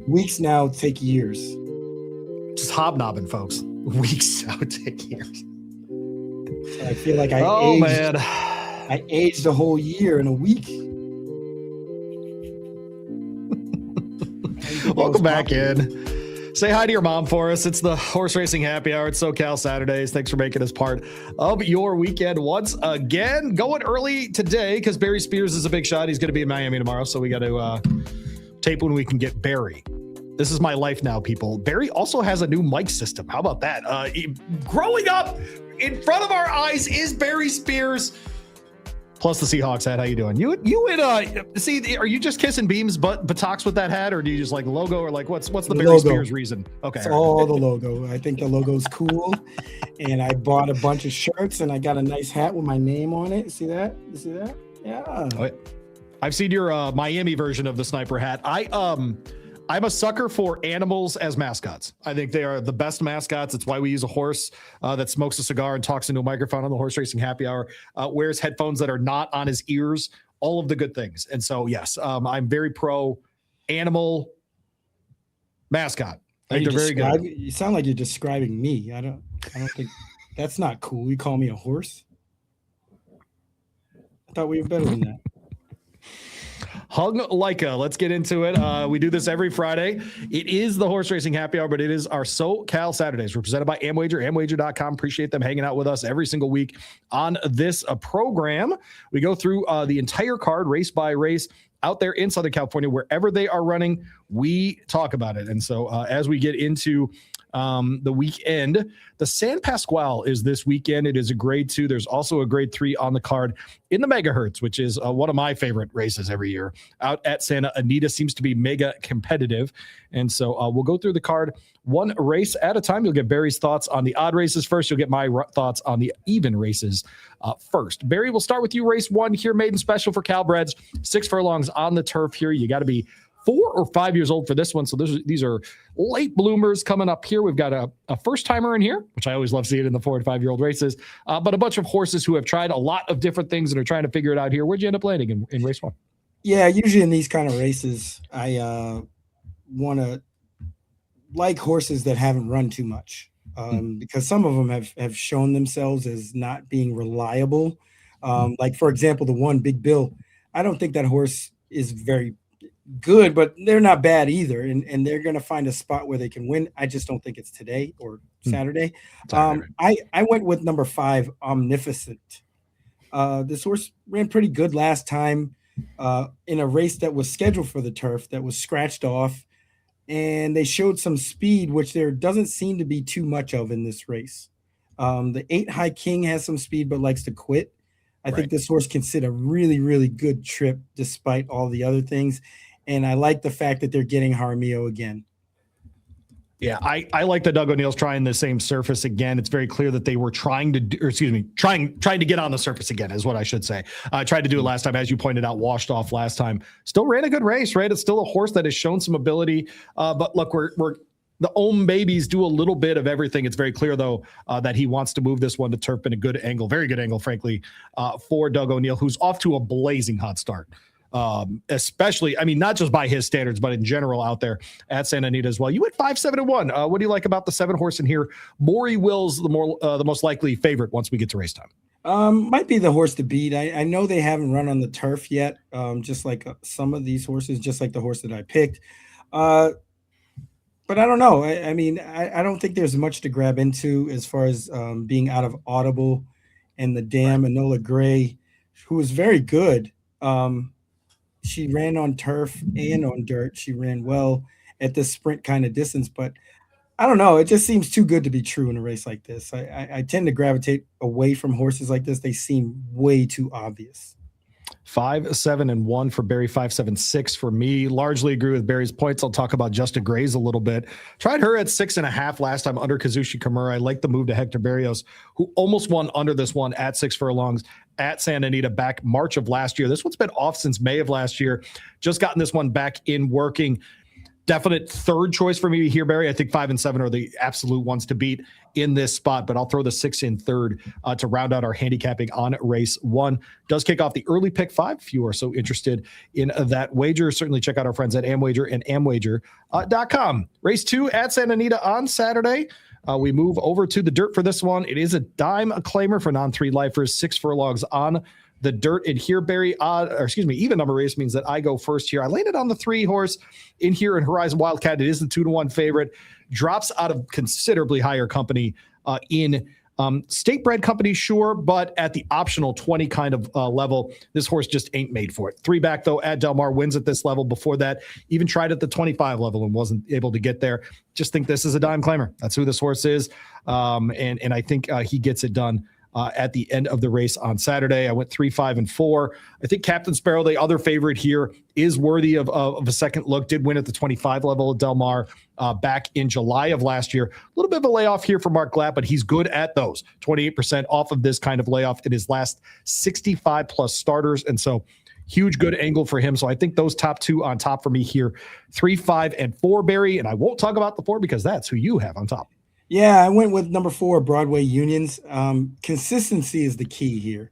Weeks now take years. Just hobnobbing, folks. Weeks now take years. So I feel like I aged a whole year in a week. Welcome back in. Say hi to your mom for us. It's the Horse Racing Happy Hour. It's SoCal Saturdays. Thanks for making us part of your weekend once again. Going early today because Barry Spears is a big shot. He's going to be in Miami tomorrow, so we got to tape when we can get Barry. This is my life now, people. Barry also has a new mic system. How about that? Growing up in front of our eyes is Barry Spears. Plus the Seahawks hat. How you doing? You would see? Are you just kissing Beam's buttocks with that hat, or do you just like the logo, or like what's the Barry Spears reason? Okay, it's all the logo. I think the logo's cool, and I bought a bunch of shirts, and I got a nice hat with my name on it. See that? You see that? Yeah. Oh, yeah. I've seen your Miami version of the sniper hat. I'm a sucker for animals as mascots. I think they are the best mascots. It's why we use a horse that smokes a cigar and talks into a microphone on the Horse Racing Happy Hour, wears headphones that are not on his ears, all of the good things. And so, yes, I'm very pro animal mascot. I think they're very good. You sound like you're describing me. I don't think that's not cool. You call me a horse? I thought we were better than that. Hung Leica. Let's get into it. We do this every Friday. It is the Horse Racing Happy Hour, but it is our SoCal Saturdays. We're presented by Amwager, amwager.com. Appreciate them hanging out with us every single week on this program. We go through the entire card, race by race, out there in Southern California, wherever they are running, we talk about it. And so as we get into the weekend, the San Pasqual is this weekend. It is a grade 2. There's also a grade 3 on the card in the megahertz, which is one of my favorite races every year out at Santa Anita. Seems to be mega competitive. And so we'll go through the card one race at a time. You'll get Barry's thoughts on the odd races first. You'll get my thoughts on the even races first. Barry, we'll start with you. Race 1 here, maiden special for Calbreds, 6 furlongs on the turf here. You got to be 4 or 5 years old for this one. So these are late bloomers coming up here. We've got a first-timer in here, which I always love seeing in the 4 and 5 year old races, but a bunch of horses who have tried a lot of different things and are trying to figure it out here. Where'd you end up landing in race 1? Yeah, usually in these kind of races, I want to like horses that haven't run too much because some of them have shown themselves as not being reliable. Like, for example, the one Big Bill, I don't think that horse is very good, but they're not bad either, and they're going to find a spot where they can win. I just don't think it's today or Saturday. I went with number 5, Omnificent. This horse ran pretty good last time in a race that was scheduled for the turf that was scratched off, and they showed some speed, which there doesn't seem to be too much of in this race. The 8 High King has some speed but likes to quit. I think this horse can sit a really, really good trip despite all the other things. And I like the fact that they're getting Jaramillo again. Yeah, I like that Doug O'Neill's trying the same surface again. It's very clear that they were trying to get on the surface again is what I should say. Tried to do it last time, as you pointed out, washed off last time. Still ran a good race, right? It's still a horse that has shown some ability. But look, we're the Ohm babies do a little bit of everything. It's very clear, though, that he wants to move this one to turf in a good angle, very good angle, frankly, for Doug O'Neill, who's off to a blazing hot start. Especially, I mean, not just by his standards, but in general out there at Santa Anita as well. You went 5-7-1. What do you like about the 7 horse in here? Maury Will's the most likely favorite once we get to race time. Might be the horse to beat. I know they haven't run on the turf yet, just like some of these horses, just like the horse that I picked. But I don't know. I mean, I don't think there's much to grab into as far as being out of Audible and the Dam Enola Gray, who was very good. She ran on turf and on dirt. She ran well at the sprint kind of distance, but I don't know. It just seems too good to be true in a race like this. I tend to gravitate away from horses like this. They seem way too obvious. 5-7-1 for Barry, 5-7-6 for me. Largely agree with Barry's points. I'll talk about Justa Grays a little bit. Tried her at 6.5 last time under Kazushi Kimura. I like the move to Hector Berrios, who almost won under this one at 6 furlongs at Santa Anita back March of last year. This one's been off since May of last year. Just gotten this one back in working. definite third choice for me here, Barry. I think 5 and 7 are the absolute ones to beat in this spot, but I'll throw the 6 in third to round out our handicapping on race 1. Does kick off the early pick 5. If you are so interested in that wager, certainly check out our friends at Amwager and amwager.com. Race 2 at Santa Anita on Saturday. We move over to the dirt for this one. It is a dime claimer for non-3 lifers, 6 furlongs on the dirt. And here, Barry, even number race means that I go first here. I landed on the 3 horse in here in Horizon Wildcat. It is the 2-1 favorite. Drops out of considerably higher company in state bred company, sure, but at the optional 20 kind of level, this horse just ain't made for it. 3 back, though, at Del Mar, wins at this level. Before that, even tried at the 25 level and wasn't able to get there. Just think this is a dime claimer. That's who this horse is. And I think he gets it done at the end of the race on Saturday. I went 3, 5, and 4. I think Captain Sparrow, the other favorite here, is worthy of a second look. Did win at the 25 level at Del Mar back in July of last year. A little bit of a layoff here for Mark Glatt, but he's good at those. 28% off of this kind of layoff in his last 65 plus starters. And so huge good angle for him. So I think those top 2 on top for me here, 3, 5, and 4, Barry. And I won't talk about the 4 because that's who you have on top. Yeah, I went with number 4, Broadway Unions. Consistency is the key here.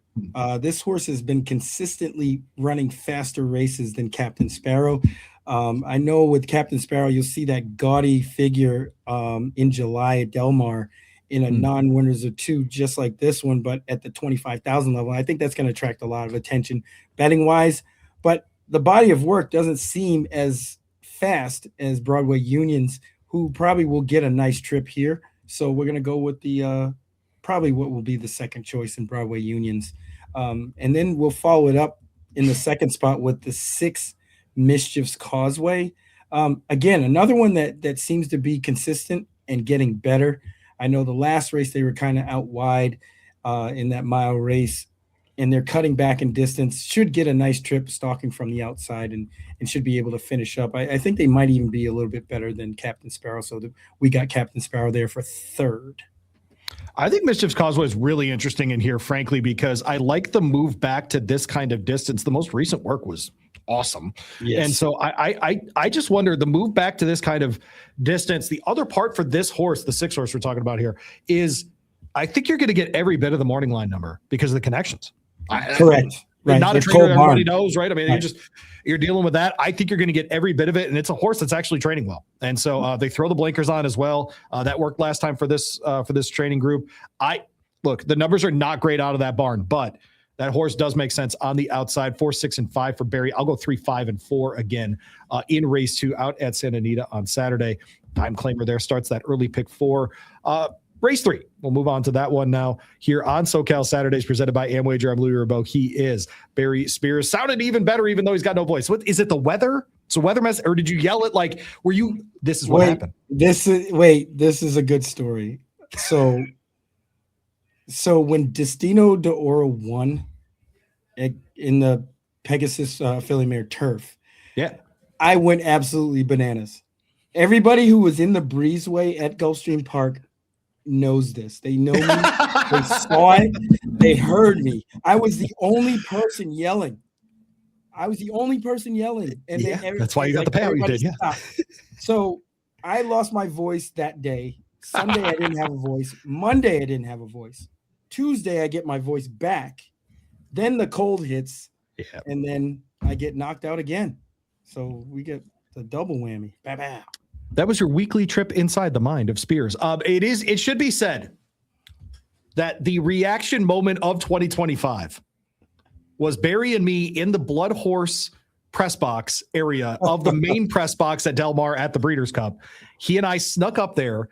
This horse has been consistently running faster races than Captain Sparrow. I know with Captain Sparrow, you'll see that gaudy figure in July at Del Mar in a non-winners of 2, just like this one, but at the 25,000 level. I think that's going to attract a lot of attention betting-wise. But the body of work doesn't seem as fast as Broadway Unions, who probably will get a nice trip here. So we're going to go with the probably what will be the second choice in Broadway Unions. And then we'll follow it up in the second spot with the 6 Mischief's Causeway. Again, another one that seems to be consistent and getting better. I know the last race they were kind of out wide in that mile race, and they're cutting back in distance. Should get a nice trip stalking from the outside and should be able to finish up. I think they might even be a little bit better than Captain Sparrow. So we got Captain Sparrow there for third. I think Mischief's Causeway is really interesting in here, frankly, because I like the move back to this kind of distance. The most recent work was awesome. Yes. And so I just wonder, the move back to this kind of distance, the other part for this horse, the 6 horse we're talking about here, is I think you're going to get every bit of the morning line number because of the connections. Correct. Right. Not a trainer everybody knows, right? I mean, you're dealing with that. I think you're going to get every bit of it, and it's a horse that's actually training well. And so they throw the blinkers on as well. That worked last time for this training group. Look, the numbers are not great out of that barn, but that horse does make sense on the outside. 4, 6, and 5 for Barry. I'll go 3, 5, and 4 again in race 2 out at Santa Anita on Saturday. Time claimer there starts that early pick 4. Race 3. We'll move on to that one now here on SoCal Saturdays, presented by Amwager. I'm Louie Rabaut. He is Barry Spears. Sounded even better, even though he's got no voice. What is it? The weather? So weather mess, or did you yell it? Like, were you? This is what happened. This is a good story. So when Destino d'Oro won in the Pegasus Philly Mare Turf, yeah, I went absolutely bananas. Everybody who was in the breezeway at Gulfstream Park knows this. They know me. They saw it. They heard me. I was the only person yelling. And that's why you got the payout you did. Yeah. So I lost my voice that day. Sunday, I didn't have a voice. Monday, I didn't have a voice. Tuesday, I get my voice back. Then the cold hits, and then I get knocked out again. So we get the double whammy. Bow. That was your weekly trip inside the mind of Spears. It should be said that the reaction moment of 2025 was Barry and me in the Blood Horse press box area of the main press box at Del Mar at the Breeders' Cup. He and I snuck up there.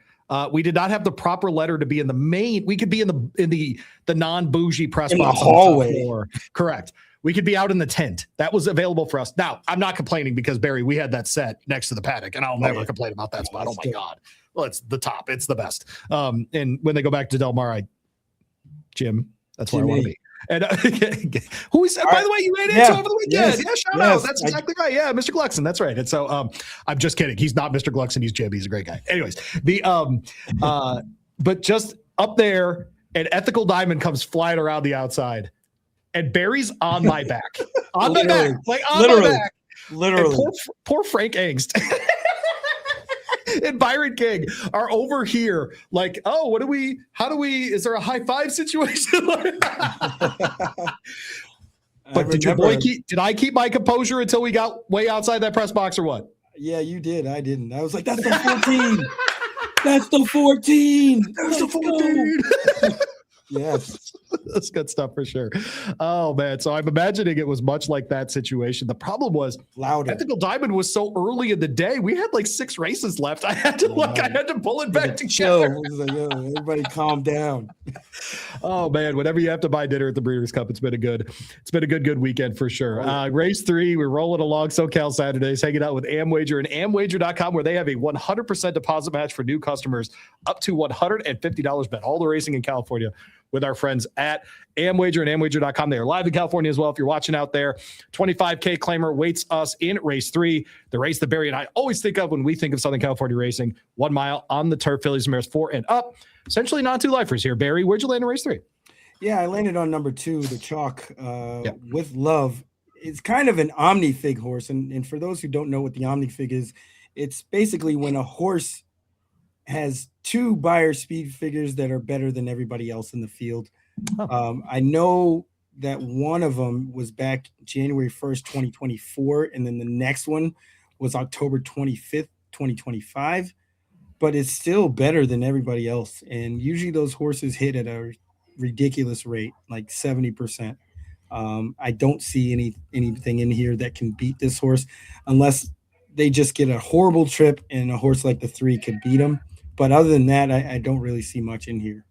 We did not have the proper letter to be in the main. We could be in the non-bougie press box in the hallway. Correct. We could be out in the tent. That was available for us. Now, I'm not complaining because, Barry, we had that set next to the paddock, and I'll never complain about that spot. Oh, my God. Well, it's the top. It's the best. And when they go back to Del Mar, Jim, that's where I want to be. And who is, by the way, you ran into over the weekend. Shout out. That's exactly right. Yeah, Mr. Gluckson. That's right. And so I'm just kidding. He's not Mr. Gluckson. He's Jim. He's a great guy. Anyways, but just up there, an Ethical Diamond comes flying around the outside. And Barry's on my back. My back. Literally. And poor Frank Angst. and Byron King are over here like, oh, is there a high five situation? But did I keep my composure until we got way outside that press box or what? Yeah, you did. I didn't. I was like, that's the 14. That's the 14. That's the 14. Yes. That's good stuff for sure. Oh, man. So I'm imagining it was much like that situation. The problem was louder. Ethical Diamond was so early in the day. We had like 6 races left. I had to pull it back together. Like, everybody calm down. Oh, man. Whenever you have to buy dinner at the Breeders' Cup, it's been a good weekend for sure. Race 3, we're rolling along SoCal Saturdays, hanging out with AmWager and AmWager.com, where they have a 100% deposit match for new customers up to $150 bet. All the racing in California with our friends at AmWager and AmWager.com. They are live in California as well. If you're watching out there, 25K claimer waits us in race 3, the race that Barry and I always think of when we think of Southern California racing. 1 mile on the turf, fillies and mares 4 and up. Essentially non-2 lifers here. Barry, where'd you land in race 3? Yeah, I landed on number 2, the Chalk, with Love. It's kind of an omnifig horse. And for those who don't know what the omnifig is, it's basically when a horse has 2 Beyer speed figures that are better than everybody else in the field. I know that one of them was back January 1st, 2024, and then the next one was October 25th, 2025, but it's still better than everybody else. And usually those horses hit at a ridiculous rate, like 70%. I don't see anything in here that can beat this horse unless they just get a horrible trip and a horse like the 3 could beat them. But other than that, I don't really see much in here.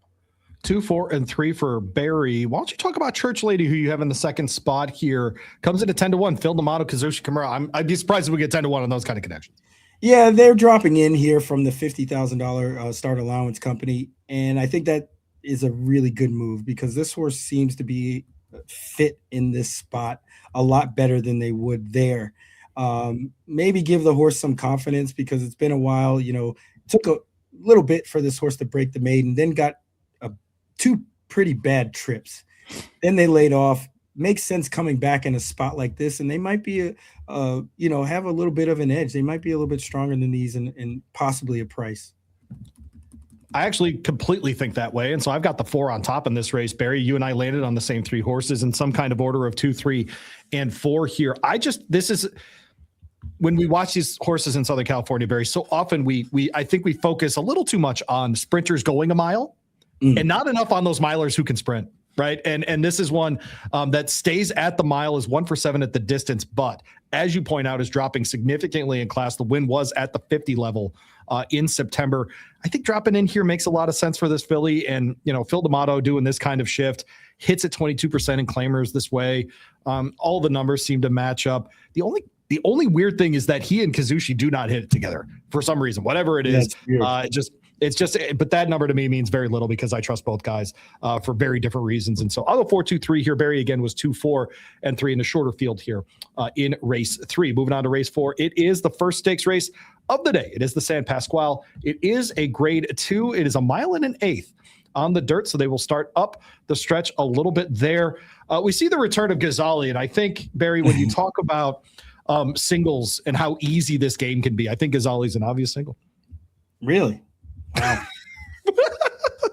2, 4, and 3 for Barry. Why don't you talk about Church Lady, who you have in the second spot here? Comes in at 10-1. Phil D'Amato, Kazushi Kimura. I'd be surprised if we get 10-1 on those kind of connections. Yeah, they're dropping in here from the $50,000 start allowance company. And I think that is a really good move because this horse seems to be fit in this spot a lot better than they would there. Maybe give the horse some confidence because it's been a while. It took a little bit for this horse to break the maiden, then got 2 pretty bad trips. Then they laid off. Makes sense coming back in a spot like this, and they might be have a little bit of an edge. They might be a little bit stronger than these and possibly a price. I actually completely think that way. And so I've got the 4 on top in this race. Barry, you and I landed on the same 3 horses in some kind of order of 2, 3, and 4 here. This is when we watch these horses in Southern California, Barry, so often I think we focus a little too much on sprinters going a mile and not enough on those milers who can sprint. Right. And this is one that stays at the mile, is 1 for 7 at the distance, but as you point out, is dropping significantly in class. The win was at the 50 level in September. I think dropping in here makes a lot of sense for this filly. And, Phil D'Amato doing this kind of shift, hits at 22% in claimers this way. All the numbers seem to match up. The only weird thing is that he and Kazushi do not hit it together for some reason, whatever it is. But that number to me means very little because I trust both guys for very different reasons. And so I'll go 4, 2, 3 here. Barry again was 2, 4, and 3 in the shorter field here in race 3. Moving on to race 4. It is the first stakes race of the day. It is the San Pasqual. It is a grade 2. It is 1 mile and an eighth on the dirt. So they will start up the stretch a little bit there. We see the return of Ghazali. And I think, Barry, when you talk about singles and how easy this game can be, I think Ghazali's an obvious single. Really? Wow.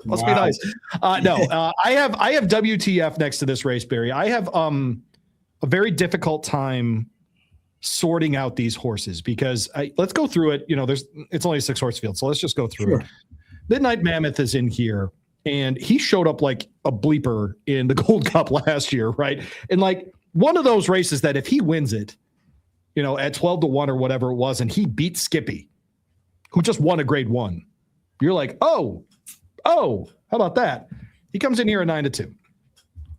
Must be nice. I have WTF next to this race, Barry. I have a very difficult time sorting out these horses because let's go through it. It's only a 6-horse field, so let's just go through it. Midnight Mammoth is in here, and he showed up like a bleeper in the Gold Cup last year, right? And like one of those races that if he wins it, at 12-1 or whatever it was, and he beat Skippy, who just won a grade 1. You're like, oh, how about that? He comes in here at 9-2.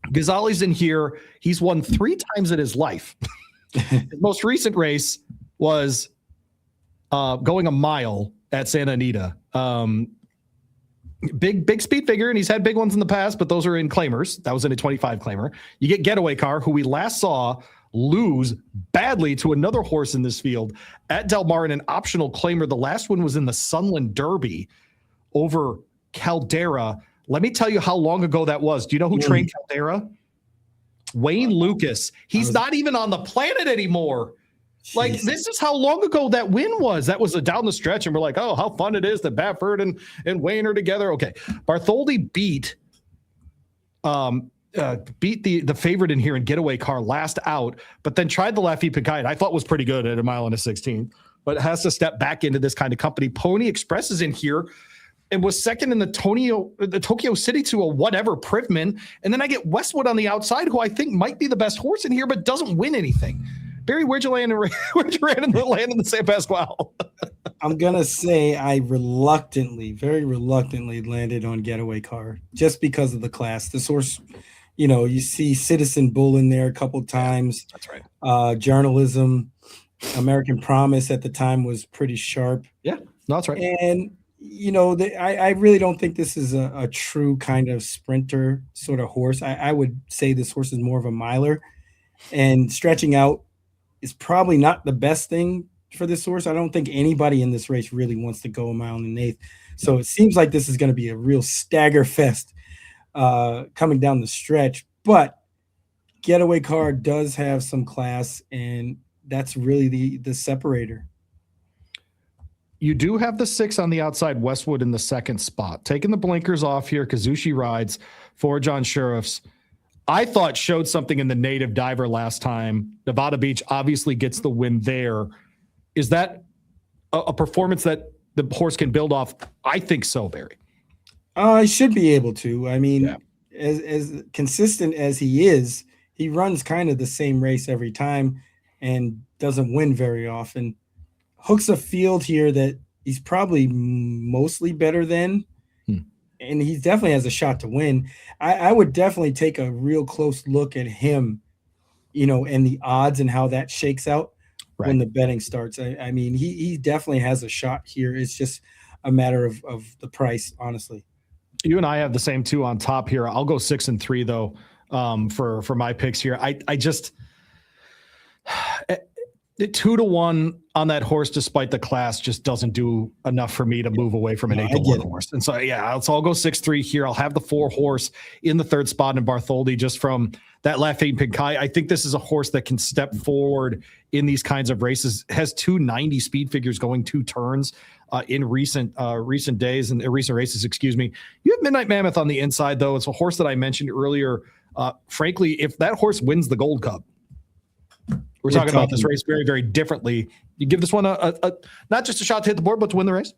Ghazali's in here. He's won 3 times in his life. His most recent race was going a mile at Santa Anita. Big speed figure, and he's had big ones in the past, but those are in claimers. That was in a 25 claimer. You get Getaway Car, who we last saw lose badly to another horse in this field at Del Mar in an optional claimer. The last one was in the Sunland Derby over Caldera. Let me tell you how long ago that was. Do you know who trained Caldera? Wayne Lucas. He's not even on the planet anymore. Like, Jeez. this is how long ago that win was. That was a down the stretch, and we're like, oh, how fun it is that Baffert and Wayne are together. Okay. Bartholdi beat the favorite in here in Getaway Car last out, but then tried the Laffy Picard. I thought was pretty good at 1.16 but has to step back into this kind of company. Pony Express is in here and was second in the Tokyo City to a whatever Privman. And then I get Westwood on the outside, who I think might be the best horse in here, but doesn't win anything. Barry, where'd you land in the San Pasqual? I'm going to say I very reluctantly landed on Getaway Car just because of the class. This horse, you see Citizen Bull in there a couple times. That's right. Journalism, American Promise at the time was pretty sharp. Yeah, no, that's right. And, I really don't think this is a true kind of sprinter sort of horse. I would say this horse is more of a miler, and stretching out is probably not the best thing for this horse. I don't think anybody in this race really wants to go a mile and an eighth. So it seems like this is going to be a real stagger fest coming down the stretch. But Getaway Car does have some class, and that's really the separator. You do have the 6 on the outside, Westwood in the second spot. Taking the blinkers off here, Kazushi rides for John Sheriffs. I thought showed something in the native diver last time. Nevada Beach obviously gets the win there. Is that a performance that the horse can build off? I think so, Barry. I should be able to. I mean, as consistent as he is, he runs kind of the same race every time and doesn't win very often. Hooks a field here that he's probably mostly better than, and he definitely has a shot to win. I would definitely take a real close look at him, and the odds and how that shakes out when the betting starts. I mean, he definitely has a shot here. It's just a matter of the price, honestly. You and I have the same 2 on top here. I'll go 6 and 3 though, for my picks here. I just 2-1 on that horse, despite the class, just doesn't do enough for me to move away from an 8-1 horse. And so, so I'll go 6-3 here. I'll have the 4 horse in the third spot in Bartholdi, just from that Lafayette Pinkai. I think this is a horse that can step forward in these kinds of races. Has 290 speed figures going 2 turns in recent days and recent races. Excuse me. You have Midnight Mammoth on the inside, though. It's a horse that I mentioned earlier. Frankly, if that horse wins the Gold Cup, we're talking about this race very, very differently. You give this one a not just a shot to hit the board, but to win the race?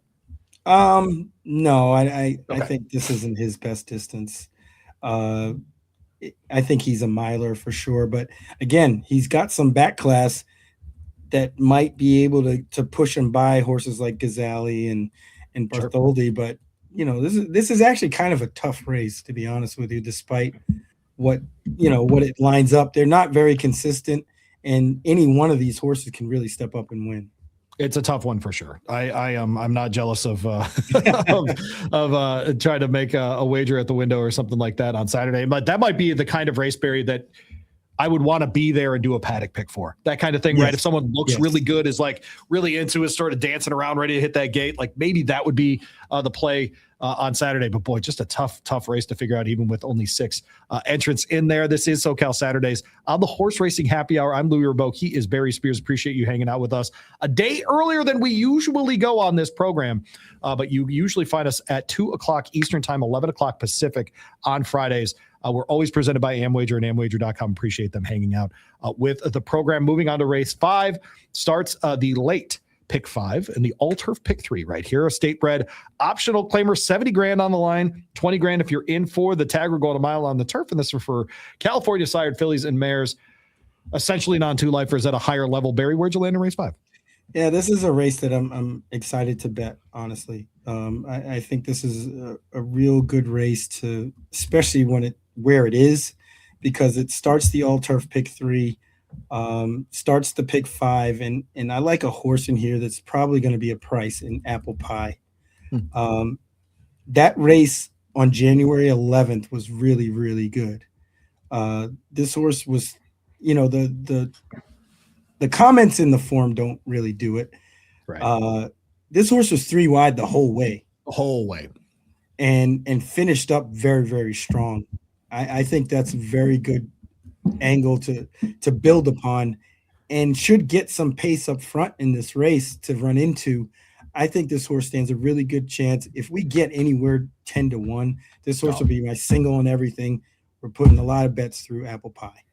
No, I think this isn't his best distance. I think he's a miler for sure. But again, he's got some back class that might be able to push him by horses like Gazali and Bartholdi. Sure. But, this is actually kind of a tough race, to be honest with you, despite what it lines up. They're not very consistent. And any one of these horses can really step up and win. It's a tough one for sure. I'm not jealous of trying to make a wager at the window or something like that on Saturday. But that might be the kind of race, Barry, that I would want to be there and do a paddock pick for. That kind of thing, yes. Right? If someone looks really good, is like really into it, sort of dancing around, ready to hit that gate, like maybe that would be the play on Saturday. But boy, just a tough race to figure out, even with only 6 entrants in there. This is SoCal Saturdays on the Horse Racing Happy Hour. I'm Louie Rabaut. He is Barry Spears. Appreciate you hanging out with us a day earlier than we usually go on this program. But you usually find us at 2:00 Eastern time, 11:00 Pacific on Fridays. We're always presented by Amwager and Amwager.com. Appreciate them hanging out with the program. Moving on to race 5, starts the late pick 5 and the all-turf pick 3 right here. A state-bred optional claimer, 70 grand on the line, 20 grand if you're in for the tag. We're going a mile on the turf, and this is for California sired fillies and mares, essentially non-2-lifers at a higher level. Barry, where'd you land in race 5? Yeah, this is a race that I'm excited to bet, honestly. I think this is a real good race, especially where it is, because it starts the all-turf pick 3, starts the pick 5, and I like a horse in here that's probably going to be a price in Apple Pie. That race on January 11th was really, really good. This horse was, the comments in the form don't really do it. Right. This horse was 3 wide the whole way. And finished up very, very strong. I think that's a very good angle to build upon. and should get some pace up front in this race to run into. I think this horse stands a really good chance. If we get anywhere 10-1, this horse will be my single and everything. We're putting a lot of bets through Apple Pie.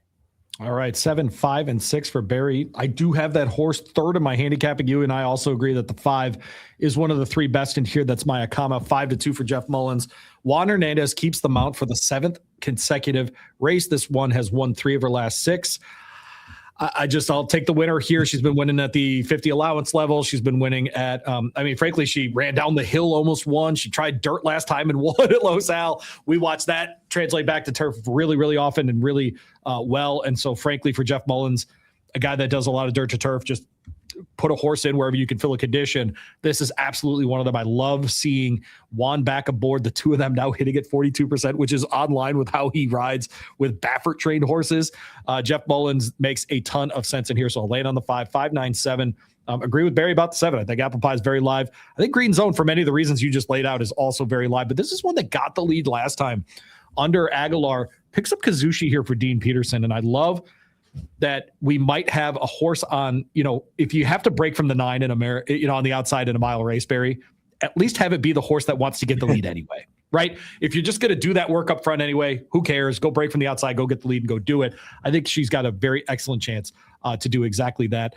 All right, 7, 5, and 6 for Barry. I do have that horse third in my handicapping. You and I also agree that the 5 is one of the 3 best in here. That's my Akama. 5-2 for Jeff Mullins. Juan Hernandez keeps the mount for the 7th consecutive race. This one has won 3 of her last 6. I'll take the winner here. She's been winning at the 50 allowance level. She's been winning at, frankly, she ran down the hill, almost won. She tried dirt last time and won at Los Al. We watched that translate back to turf really, really often and really well. And so, frankly, for Jeff Mullins, a guy that does a lot of dirt to turf, just put a horse in wherever you can fill a condition. This is absolutely one of them. I love seeing Juan back aboard. The 2 of them now hitting at 42%, which is online with how he rides with Baffert trained horses. Jeff Mullins makes a ton of sense in here. So I'll land on the 5, 5, 9, 7. Agree with Barry about the 7. I think Apple Pie is very live. I think Green Zone, for many of the reasons you just laid out, is also very live. But this is one that got the lead last time under Aguilar. Picks up Kazushi here for Dean Peterson. And I love that we might have a horse on, if you have to break from the 9 in on the outside in a mile race, Barry, at least have it be the horse that wants to get the lead anyway, right? If you're just going to do that work up front anyway, who cares? Go break from the outside, go get the lead and go do it. I think she's got a very excellent chance to do exactly that.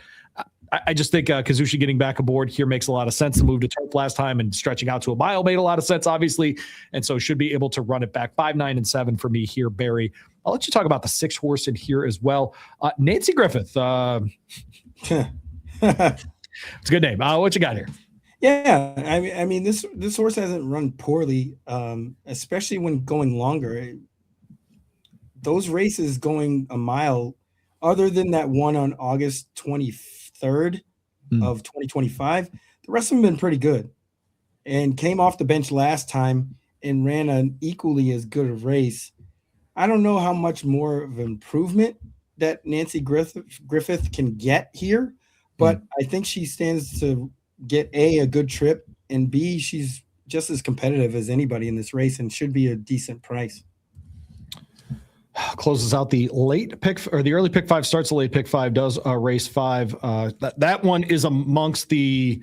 I just think Kazushi getting back aboard here makes a lot of sense. The move to turf last time and stretching out to a mile made a lot of sense, obviously. And so should be able to run it back. 5, 9, and 7 for me here, Barry. I'll let you talk about the 6 horse in here as well. Nancy Griffith. It's a good name. What you got here? Yeah, I mean this horse hasn't run poorly, especially when going longer. Those races going a mile, other than that one on August 23rd of 2025, the rest of them have been pretty good. And came off the bench last time and ran an equally as good a race. I don't know how much more of improvement that Nancy Griffith can get here, but I think she stands to get a good trip, and B, she's just as competitive as anybody in this race and should be a decent price. Closes out the late pick, or the early pick 5 starts the late pick 5, does race 5. That one is amongst the.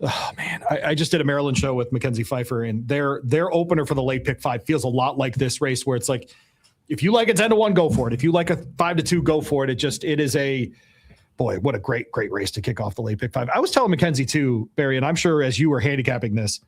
Oh man, I just did a Maryland show with Mackenzie Pfeiffer, and their opener for the late pick 5 feels a lot like this race, where it's like, if you like a 10-1, go for it. If you like a 5-2, go for it. It is a boy, what a great race to kick off the late pick 5. I was telling Mackenzie too, Barry, and I'm sure as you were handicapping this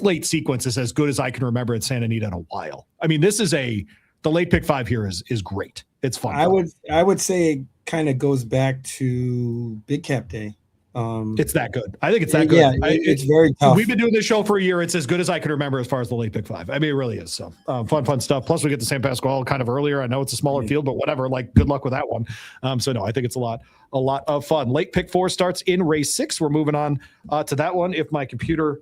late sequence is as good as I can remember at Santa Anita in a while. I mean, the late pick 5 here is great. It's fun. I would say it kind of goes back to Big Cap Day. It's that good. I think it's that good. Yeah, it's very tough. We've been doing this show for a year. It's as good as I can remember as far as the late pick 5. I mean, it really is. So fun stuff. Plus, we get the San Pasqual kind of earlier. I know it's a smaller field, but whatever. Like, good luck with that one. So no, I think it's a lot of fun. Late pick 4 starts in race 6. We're moving on to that one. If my computer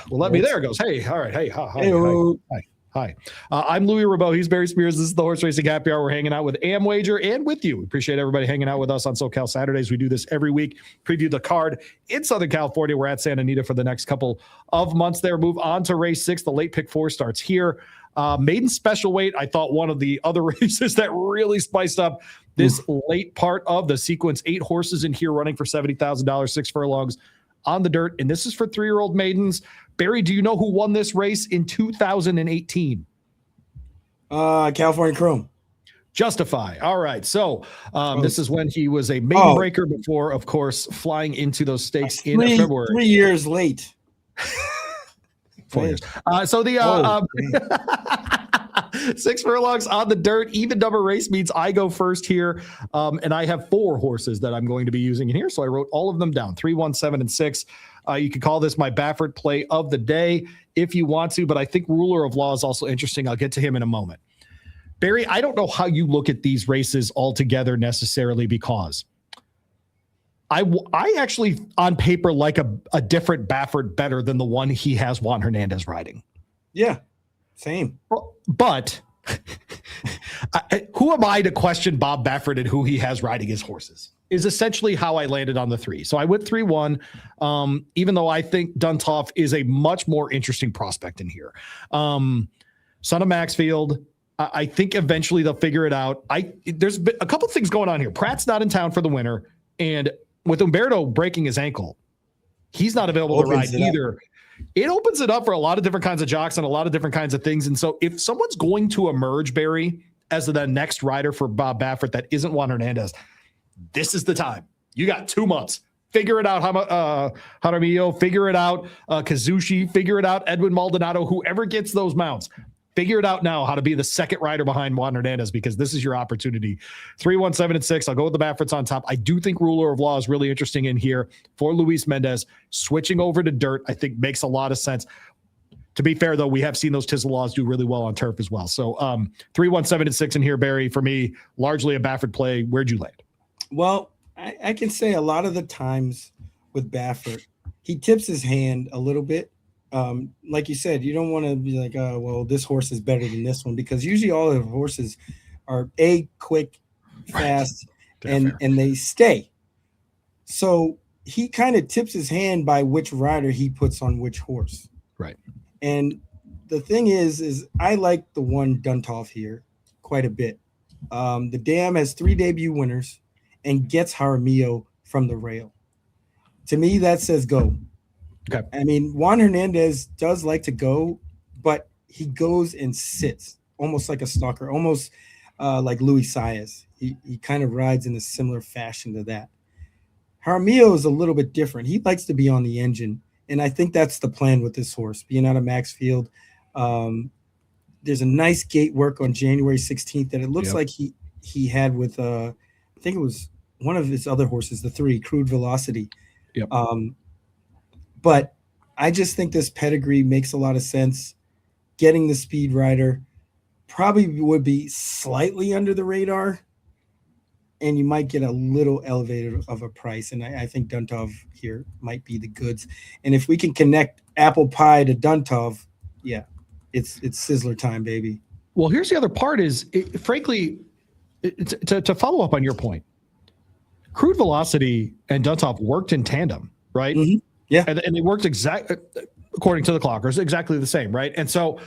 will let me, there it goes. Hey, all right. Hey, hi. I'm Louie Rabaut. He's Barry Spears. This is the Horse Racing Happy Hour. We're hanging out with AmWager and with you. We appreciate everybody hanging out with us on SoCal Saturdays. We do this every week. Preview the card in Southern California. We're at Santa Anita for the next couple of months there. Move on to race 6. The late pick 4 starts here. Maiden special weight. I thought one of the other races that really spiced up this late part of the sequence. 8 horses in here running for $70,000, 6 furlongs on the dirt. And this is for 3-year-old maidens. Barry, do you know who won this race in 2018? California Chrome. Justify. All right. So this is when he was a maiden breaker before, of course, flying into those stakes in February. 3 years late. 4 years. So the 6 furlongs on the dirt, even number race means I go first here. And I have 4 horses that I'm going to be using in here. So I wrote all of them down, 3, 1, 7, and 6. You could call this my Baffert play of the day if you want to, but I think Ruler of Law is also interesting. I'll get to him in a moment. Barry, I don't know how you look at these races altogether necessarily, because I actually on paper like a different Baffert better than the one he has Juan Hernandez riding. Yeah, same. But who am I to question Bob Baffert and who he has riding his horses? Is essentially how I landed on the 3. So I went 3-1, even though I think Duntov is a much more interesting prospect in here. Son of Maxfield, I think eventually they'll figure it out. There's a couple things going on here. Pratt's not in town for the winter, and with Umberto breaking his ankle, he's not available to ride either. It opens it up for a lot of different kinds of jocks and a lot of different kinds of things. And so if someone's going to emerge, Barry, as the next rider for Bob Baffert that isn't Juan Hernandez, this is the time. You got 2 months. Figure it out, Jaramillo. Figure it out, Kazushi. Figure it out, Edwin Maldonado. Whoever gets those mounts, figure it out now how to be the second rider behind Juan Hernandez, because this is your opportunity. 3-1-7-6. I'll go with the Bafferts on top. I do think Ruler of Law is really interesting in here for Luis Mendez. Switching over to dirt, I think, makes a lot of sense. To be fair, though, we have seen those Tizzle Laws do really well on turf as well. So 3-1-7-6 in here, Barry. For me, largely a Baffert play. Where'd you land? Well, I can say a lot of the times with Baffert, he tips his hand a little bit. Like you said, you don't want to be like, oh, well, this horse is better than this one, because usually all the horses are quick, fast, and they stay. So he kind of tips his hand by which rider he puts on which horse. Right. And the thing is I like the one Duntov here quite a bit. The Dam has 3 debut winners and gets Jaramillo from the rail. To me, that says go. Okay. I mean, Juan Hernandez does like to go, but he goes and sits almost like a stalker, almost like Luis Saez. He kind of rides in a similar fashion to that. Jaramillo is a little bit different. He likes to be on the engine, and I think that's the plan with this horse, being out of Maxfield. There's a nice gate work on January 16th that it looks like he had with, I think it was one of his other horses, the 3, Crude Velocity. Yep. But I just think this pedigree makes a lot of sense. Getting the speed rider probably would be slightly under the radar, and you might get a little elevated of a price. And I think Duntov here might be the goods. And if we can connect apple pie to Duntov, it's sizzler time, baby. Well, here's the other part is, frankly, to follow up on your point, Crude Velocity and Duntov worked in tandem, right? Mm-hmm. Yeah. And they worked according to the clockers, exactly the same, right? And so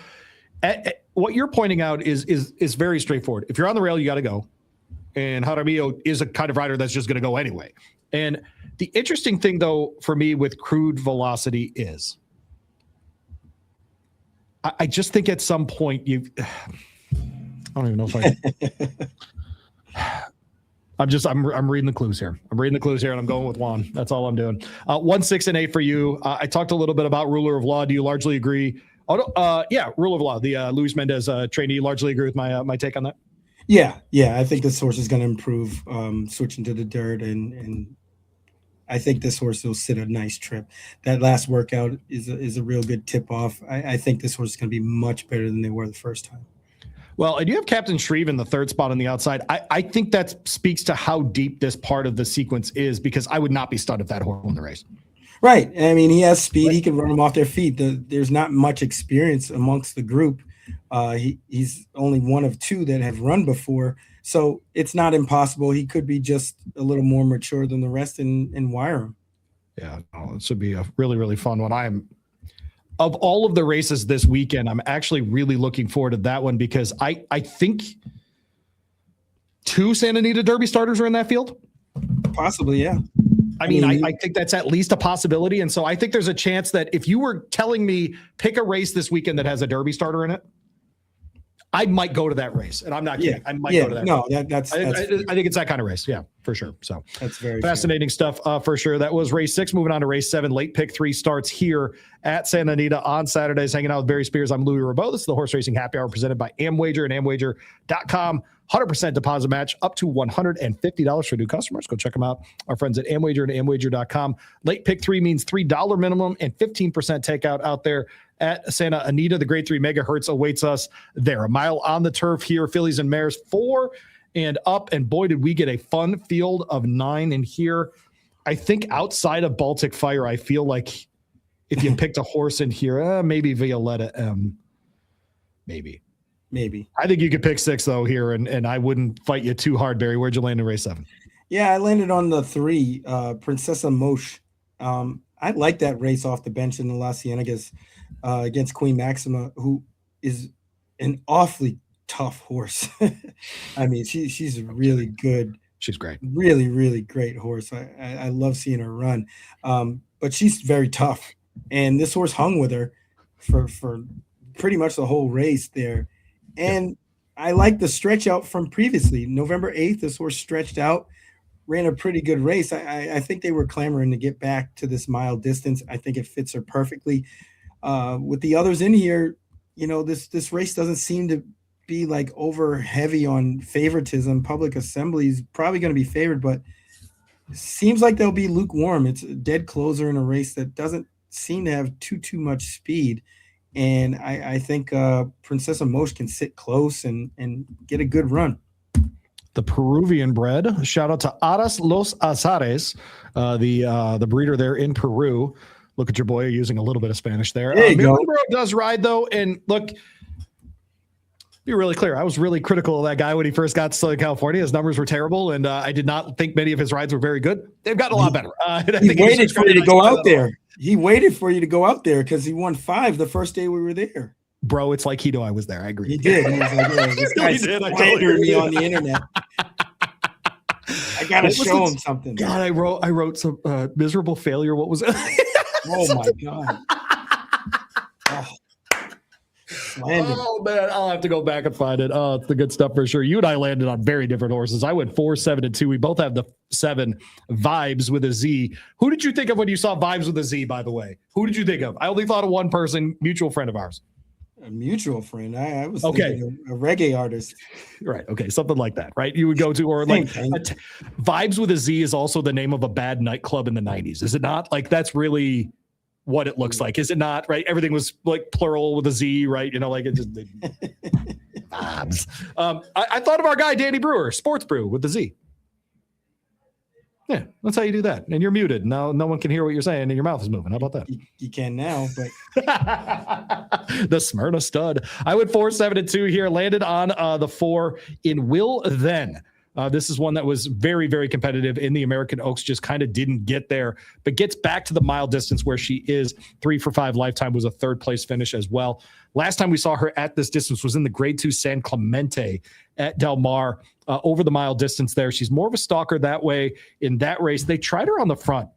what you're pointing out is very straightforward. If you're on the rail, you got to go. And Jaramillo is a kind of rider that's just going to go anyway. And the interesting thing, though, for me with Crude Velocity is I just think at some point I don't even know if I'm reading the clues here. And I'm going with Juan. That's all I'm doing. 1, 6, and 8 for you. I talked a little bit about Ruler of Law. Do you largely agree? Ruler of Law, the Luis Mendez trainee. Largely agree with my take on that. Yeah. I think this horse is going to improve, switching to the dirt, and I think this horse will sit a nice trip. That last workout is a real good tip off. I think this horse is going to be much better than they were the first time. Well, and you have Captain Shreve in the 3rd spot on the outside. I think that speaks to how deep this part of the sequence is, because I would not be stunned if that horse won the race. Right. I mean, he has speed. He can run them off their feet. There's not much experience amongst the group. He's only one of 2 that have run before. So it's not impossible. He could be just a little more mature than the rest and wire him. Yeah, it should be a really, really fun one. Of all of the races this weekend, I'm actually really looking forward to that one, because I think 2 Santa Anita Derby starters are in that field. Possibly, yeah. I mean, I think that's at least a possibility. And so I think there's a chance that if you were telling me pick a race this weekend that has a Derby starter in it, I might go to that race. And I'm not kidding. I might go to that. No, that's I think it's that kind of race. Yeah, for sure. So that's very fascinating stuff for sure. That was race 6. Moving on to race 7. Late pick 3 starts here at Santa Anita on Saturdays. Hanging out with Barry Spears. I'm Louie Rabaut. This is the Horse Racing Happy Hour presented by Amwager and Amwager.com. 100% deposit match up to $150 for new customers. Go check them out. Our friends at Amwager and Amwager.com. Late pick 3 means $3 minimum and 15% takeout out there at Santa Anita. The grade 3 megahertz awaits us there. A mile on the turf here. Fillies and mares 4 and up. And boy, did we get a fun field of 9 in here. I think outside of Baltic Fire, I feel like if you picked a horse in here, maybe Violetta M. Maybe. I think you could pick 6 though here, and I wouldn't fight you too hard, Barry. Where'd you land in race 7? Yeah, I landed on the 3, Princessa Mosh. I like that race off the bench in the La Ciénegas against Queen Maxima, who is an awfully tough horse. I mean, she's a really good, She's great. really, really great horse. I love seeing her run. But she's very tough. And this horse hung with her for pretty much the whole race there. And I like the stretch out from previously. November 8th, this horse stretched out, ran a pretty good race. I think they were clamoring to get back to this mile distance. I think it fits her perfectly. With the others in here, this race doesn't seem to be like over heavy on favoritism. Public Assembly is probably going to be favored, but seems like they'll be lukewarm. It's a dead closer in a race that doesn't seem to have too much speed. And I think Princessa Mosh can sit close and get a good run. The Peruvian bred. Shout out to Aras Los Azares, the breeder there in Peru. Look at your boy using a little bit of Spanish there. There you go. Does ride though, and look, be really clear. I was really critical of that guy when he first got to Southern California. His numbers were terrible, and I did not think many of his rides were very good. They've gotten a lot better. He waited for you to go out there. He waited for you to go out there because he won 5 the first day we were there. Bro, it's like he knew I was there. I agree. He did. He was like, "Yeah, this guy's slandering me on the internet. I gotta show him something." God, I wrote some miserable failure. What was it? Oh my God. Oh man, I'll have to go back and find it. Oh, it's the good stuff for sure. You and I landed on very different horses. I went 4, 7, and 2. We both have the 7 Vibes with a Z. Who did you think of when you saw Vibes with a Z, by the way? Who did you think of? I only thought of one person, mutual friend of ours. A mutual friend. I was thinking a reggae artist. Right. Okay. Something like that, right? You would go to, or like Vibes with a Z is also the name of a bad nightclub in the 90s. Is it not? Like that's really what it looks like. Is it not? Right. Everything was like plural with a Z, right? Like it just Vibes. I thought of our guy, Danny Brewer, Sports Brew with the Z. Yeah, that's how you do that. And you're muted. Now no one can hear what you're saying and your mouth is moving. How about that? You can now, but the Smyrna stud. I went 4, 7, and 2 here. Landed on the 4 in Will Then. This is one that was very, very competitive in the American Oaks, just kind of didn't get there, but gets back to the mile distance where she is. 3 for 5 lifetime was a 3rd place finish as well. Last time we saw her at this distance was in the Grade 2 San Clemente at Del Mar, over the mile distance there. She's more of a stalker that way. In that race, they tried her on the front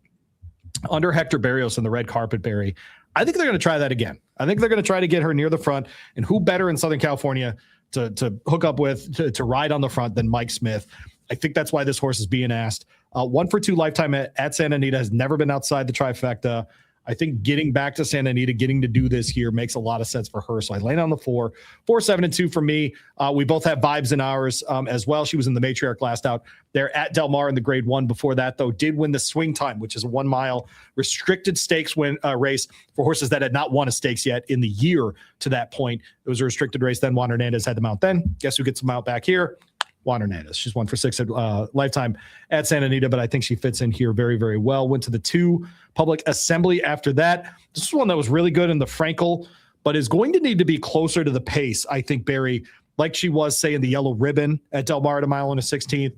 under Hector Berrios in the red carpet berry. I think they're going to try that again. I think they're going to try to get her near the front, and who better in Southern California to hook up with, to ride on the front than Mike Smith. I think that's why this horse is being asked. 1 for 2 lifetime at Santa Anita, has never been outside the trifecta. I think getting back to Santa Anita, getting to do this here makes a lot of sense for her. So I land on the 4, 4, 7, and 2 for me. We both have Vibes in ours as well. She was in the matriarch last out there at Del Mar in the Grade 1. Before that, though, did win the Swing Time, which is a 1 mile restricted stakes race for horses that had not won a stakes yet in the year to that point. It was a restricted race. Then Juan Hernandez had the mount then. Guess who gets the mount back here? Juan Hernandez. She's 1 for 6 at lifetime at Santa Anita, but I think she fits in here very, very well. Went to the 2 Public Assembly after that. This is one that was really good in the Frankel, but is going to need to be closer to the pace, I think, Barry, like she was, say, in the Yellow Ribbon at Del Mar at a mile and a 16th.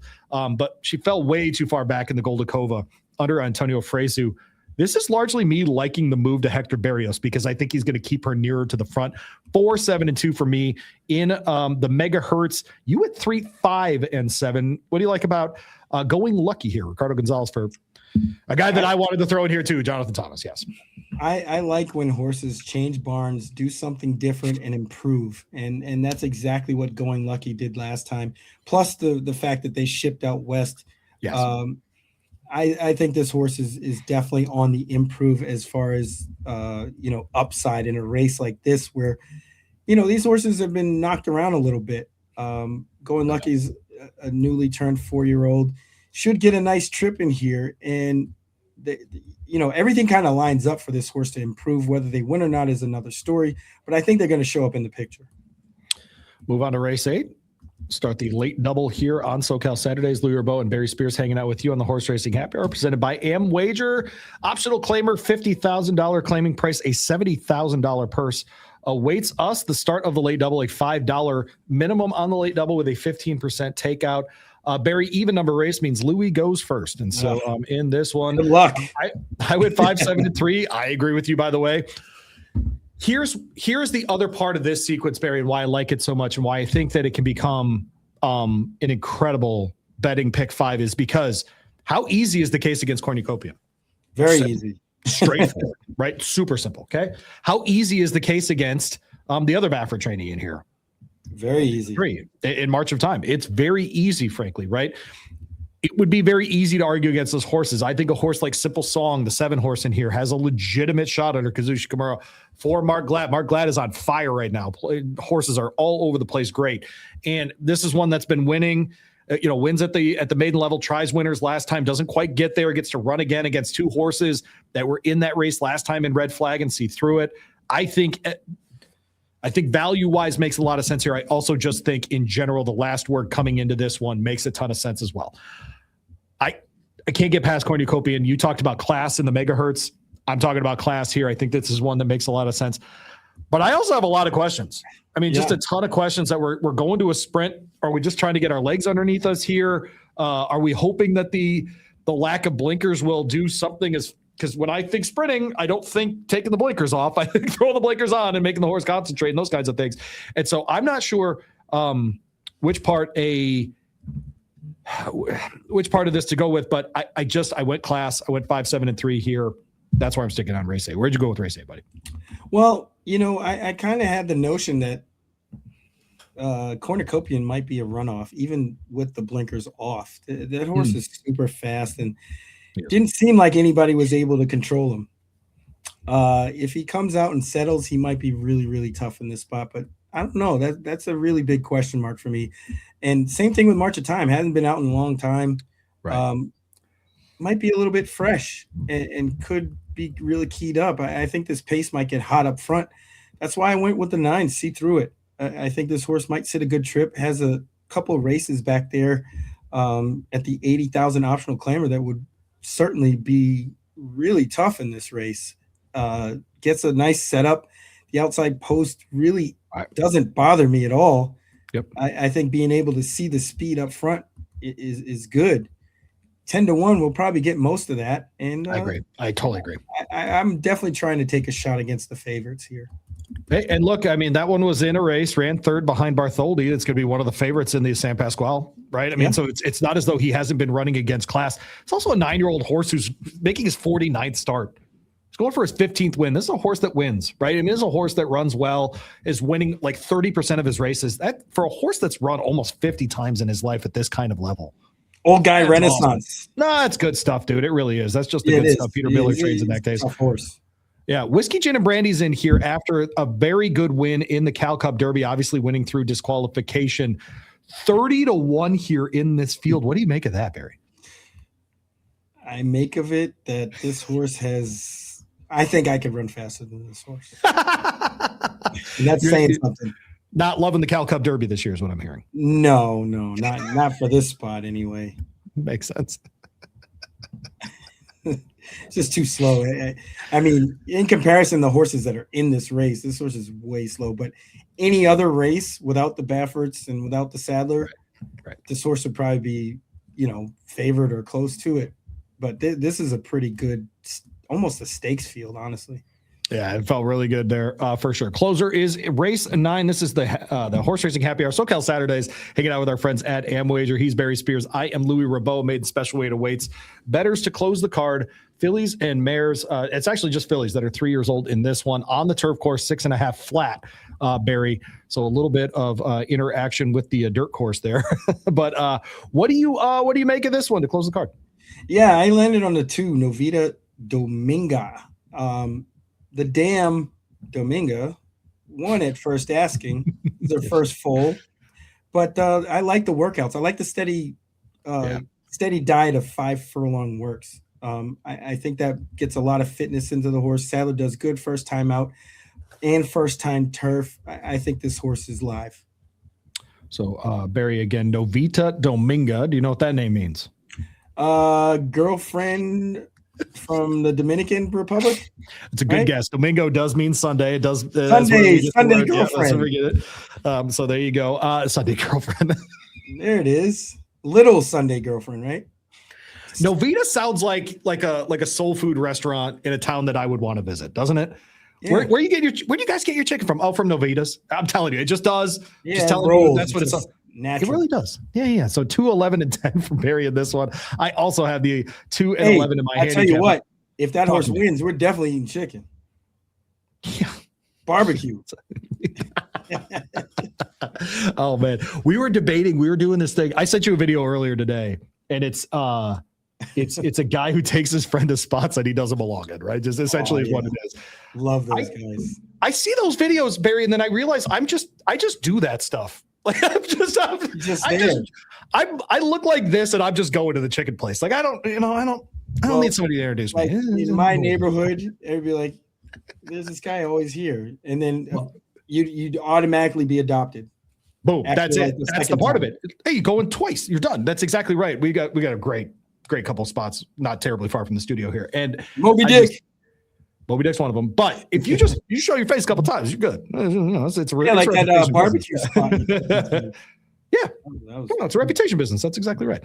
But she fell way too far back in the Goldacova under Antonio Fresu. This is largely me liking the move to Hector Berrios because I think he's going to keep her nearer to the front. 4, 7, and 2 for me in the megahertz. You at 3, 5, and 7. What do you like about going lucky here? Ricardo Gonzalez for a guy that I wanted to throw in here too, Jonathan Thomas. Yes. I like when horses change barns, do something different, and improve. And that's exactly what Going Lucky did last time. Plus the fact that they shipped out west. Yes. I think this horse is definitely on the improve as far as upside in a race like this where these horses have been knocked around a little bit. Going Lucky's a newly turned 4-year-old, should get a nice trip in here, and everything kind of lines up for this horse to improve. Whether they win or not is another story, but I think they're going to show up in the picture. Move on to race 8. Start the late double here on SoCal Saturdays. Louie Rabaut and Barry Spears hanging out with you on the Horse Racing Happy Hour, presented by AmWager. Optional claimer, $50,000 claiming price, a $70,000 purse awaits us. The start of the late double, a $5 minimum on the late double with a 15% takeout. Barry, even number race means Louie goes first. And so in this one, good luck. I went 5, 7, and 3. I agree with you, by the way. Here's the other part of this sequence, Barry, and why I like it so much and why I think that it can become an incredible betting pick 5 is because how easy is the case against cornucopia? Very easy. Straightforward, right? Super simple. Okay. How easy is the case against the other Baffert trainee in here? Very easy. In March of Time. It's very easy, frankly, right? It would be very easy to argue against those horses. I think a horse like Simple Song, the 7 horse in here, has a legitimate shot under Kazushi Kimura for Mark Glad. Mark Glad is on fire right now. Horses are all over the place. Great. And this is one that's been winning, wins at the maiden level, tries winners last time, doesn't quite get there, gets to run again against 2 horses that were in that race last time in Red Flag and see through it. I think value-wise makes a lot of sense here. I also just think in general, the last word coming into this one makes a ton of sense as well. I can't get past cornucopia, and you talked about class in the megahertz. I'm talking about class here. I think this is one that makes a lot of sense. But I also have a lot of questions. I mean, just a ton of questions that we're going to a sprint. Are we just trying to get our legs underneath us here? Are we hoping that the lack of blinkers will do something? Because when I think sprinting, I don't think taking the blinkers off. I think throwing the blinkers on and making the horse concentrate and those kinds of things. And so I'm not sure which part of this to go with, but I went class. I went 5, 7, and 3 here. That's where I'm sticking on race A. Where'd you go with race A, buddy? Well, I kind of had the notion that Cornucopian might be a runoff, even with the blinkers off. That horse is super fast and didn't seem like anybody was able to control him. If he comes out and settles, he might be really, really tough in this spot, but I don't know. That's a really big question mark for me. And same thing with March of Time. Hasn't been out in a long time. Right. Might be a little bit fresh and could be really keyed up. I think this pace might get hot up front. That's why I went with the 9, see through it. I think this horse might sit a good trip, has a couple of races back there at the 80,000 optional claimer that would certainly be really tough in this race. Gets a nice setup. The outside post really doesn't bother me at all. Yep. I think being able to see the speed up front is good. 10-1 will probably get most of that. And I agree. I totally agree. I'm definitely trying to take a shot against the favorites here. Hey, and look, I mean, that one was in a race, ran 3rd behind Bartholdi. It's going to be one of the favorites in the San Pasqual, right? I mean, so it's not as though he hasn't been running against class. It's also a 9-year-old horse who's making his 49th start. He's going for his 15th win. This is a horse that wins, right? I mean, this is a horse that runs well, is winning like 30% of his races. That for a horse that's run almost 50 times in his life at this kind of level. Old guy renaissance. Awesome. No, that's good stuff, dude. It really is. That's just the good stuff Peter Miller trades in that case. Of course. Yeah, Whiskey Gin and Brandy's in here after a very good win in the Cal Cup Derby, obviously winning through disqualification. 30-1 here in this field. What do you make of that, Barry? I make of it that this horse has – I think I could run faster than this horse. And that's saying something. Not loving the Cal Cup Derby this year is what I'm hearing. No, not for this spot anyway. Makes sense. It's just too slow. I mean, in comparison, the horses that are in this race, this horse is way slow. But any other race without the Bafferts and without the Sadler, right. This horse would probably be, favored or close to it. But this is a pretty good, almost a stakes field, honestly. Yeah, it felt really good there for sure. Closer is race 9. This is the horse racing happy hour. SoCal Saturdays, hanging out with our friends at Amwager. He's Barry Spears. I am Louie Rabaut, made special weight weights. Bettors to close the card, fillies and mares. It's actually just fillies that are 3 years old in this one on the turf course, 6.5 flat, Barry. So a little bit of interaction with the dirt course there. But what do you make of this one to close the card? Yeah, I landed on the 2, Novita Dominga. The damn Dominga won at first asking, their first foal. But I like the workouts. I like the steady diet of 5 furlong works. I think that gets a lot of fitness into the horse. Sadler does good first time out and first time turf. I think this horse is live. So Barry, again, Novita Dominga. Do you know what that name means? Girlfriend from the Dominican Republic. It's a good guess. Domingo does mean Sunday. It does Sunday girlfriend. So there you go. Sunday girlfriend. There it is. Little Sunday girlfriend, right? Novita sounds like a soul food restaurant in a town that I would want to visit, doesn't it? Yeah. Where do you guys get your chicken from? Oh, from Novitas. I'm telling you, it just does. Yeah, just telling rolls. you that's what it's natural. It really does. Yeah. So 2, 11, and 10 from Barry in this one. I also have the 2 and 11 in my handicap. I tell you what, if that horse wins, we're definitely eating chicken. Yeah. Barbecue. Oh man, we were doing this thing. I sent you a video earlier today, and it's a guy who takes his friend to spots that he doesn't belong in, right? Just essentially is what it is. Love those guys. I see those videos, Barry, and then I realize I just do that stuff. Like I look like this, and I'm just going to the chicken place. Like I don't need somebody to introduce me. In my neighborhood, everybody be like, there's this guy always here, and then you'd automatically be adopted. Boom, that's it. That's the part of it. Hey, you go in twice, you're done. That's exactly right. We got a great couple spots, not terribly far from the studio here. And Moby Dick's one of them. But if you show your face a couple times, you're good. It's a like that barbecue spot. Yeah, it's a reputation business. That's exactly right.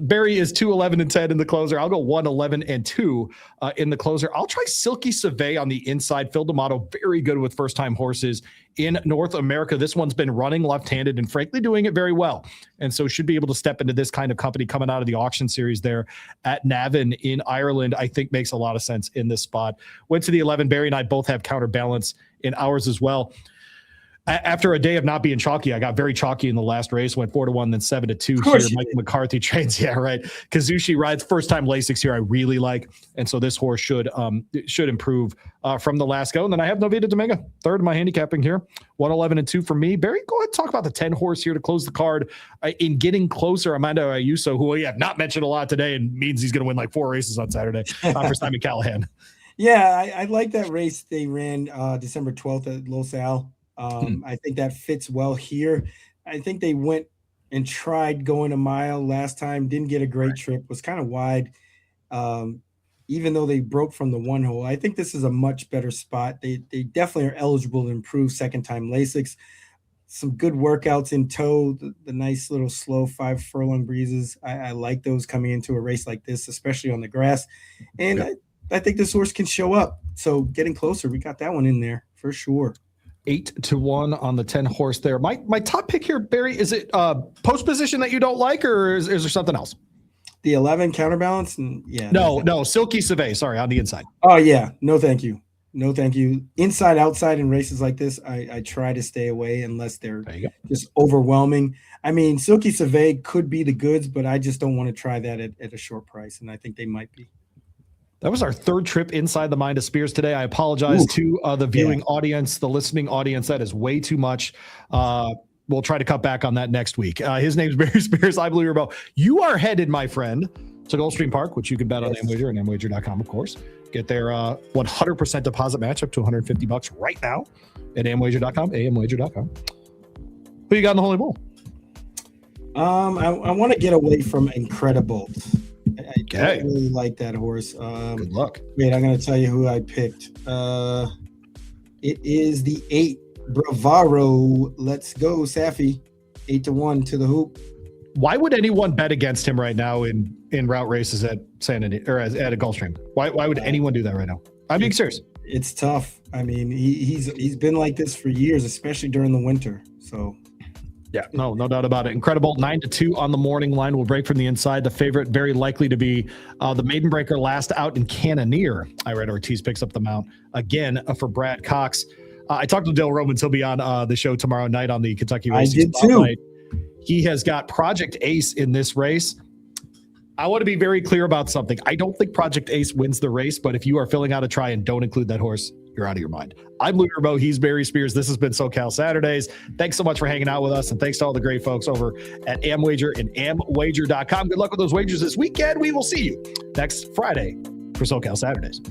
Barry is 2, 11, and 10 in the closer. I'll go 1, 11, and 2 in the closer. I'll try Silky Save on the inside. Phil D'Amato, very good with first-time horses in North America. This one's been running left-handed and frankly doing it very well. And so should be able to step into this kind of company coming out of the auction series there at Navan in Ireland. I think makes a lot of sense in this spot. Went to the 11. Barry and I both have counterbalance in ours as well. After a day of not being chalky, I got very chalky in the last race, went 4-1, then 7-2 here. Mike McCarthy trains. Yeah, right. Kazushi rides first time Lasix here. I really like. And so this horse should improve from the last go. And then I have Novita Dominga, third in my handicapping here. 1, 11, and 2 for me. Barry, go ahead and talk about the 10 horse here to close the card. In getting closer, Amando Ayuso, who we have not mentioned a lot today and means he's going to win like 4 races on Saturday for Simon Callahan. Yeah, I like that race they ran December 12th at Los Al. I think that fits well here. I think they went and tried going a mile last time, didn't get a great trip, was kind of wide, even though they broke from the 1 hole. I think this is a much better spot. They definitely are eligible to improve second-time Lasix. Some good workouts in tow, the nice little slow 5 furlong breezes. I like those coming into a race like this, especially on the grass. And I think this horse can show up. So getting closer, we got that one in there for sure. 8-1 on the 10 horse there. My top pick here, Barry, is it post position that you don't like, or is there something else? The 11 counterbalance? And No, Silky Save, sorry, on the inside. Oh, yeah. No, thank you. Inside, outside in races like this, I try to stay away unless they're just overwhelming. I mean, Silky Save could be the goods, but I just don't want to try that at a short price, and I think they might be. That was our third trip inside the mind of Spears today. I apologize to the viewing audience, the listening audience. That is way too much. We'll try to cut back on that next week. His name's Barry Spears. I'm Louie Rabaut. You are headed, my friend, to Gulfstream Park, which you can bet on AmWager and AmWager.com, of course. Get their 100% deposit match up to $150 right now at AmWager.com, AmWager.com. Who you got in the Holy Bull? I want to get away from Incredible. I don't really like that horse. Good luck. Wait, I'm going to tell you who I picked. It is the 8 Bravaro. Let's go, Safi. 8-1 to the hoop. Why would anyone bet against him right now in route races at Santa Anita or at a Gulfstream? Why would anyone do that right now? I'm being serious. It's tough. I mean, he's been like this for years, especially during the winter. So. Yeah, no doubt about it. Incredible. 9-2 on the morning line. Will break from the inside. The favorite, very likely to be the maiden breaker last out in Cannoneer. I read Ortiz picks up the mount again for Brad Cox. I talked to Dale Romans. He'll be on the show tomorrow night on the Kentucky Racing Spotlight. He has got Project Ace in this race. I want to be very clear about something. I don't think Project Ace wins the race, but if you are filling out a try and don't include that horse, you're out of your mind. I'm Louie Rabaut. He's Barry Spears. This has been SoCal Saturdays. Thanks so much for hanging out with us, and thanks to all the great folks over at AmWager and AmWager.com. Good luck with those wagers this weekend. We will see you next Friday for SoCal Saturdays.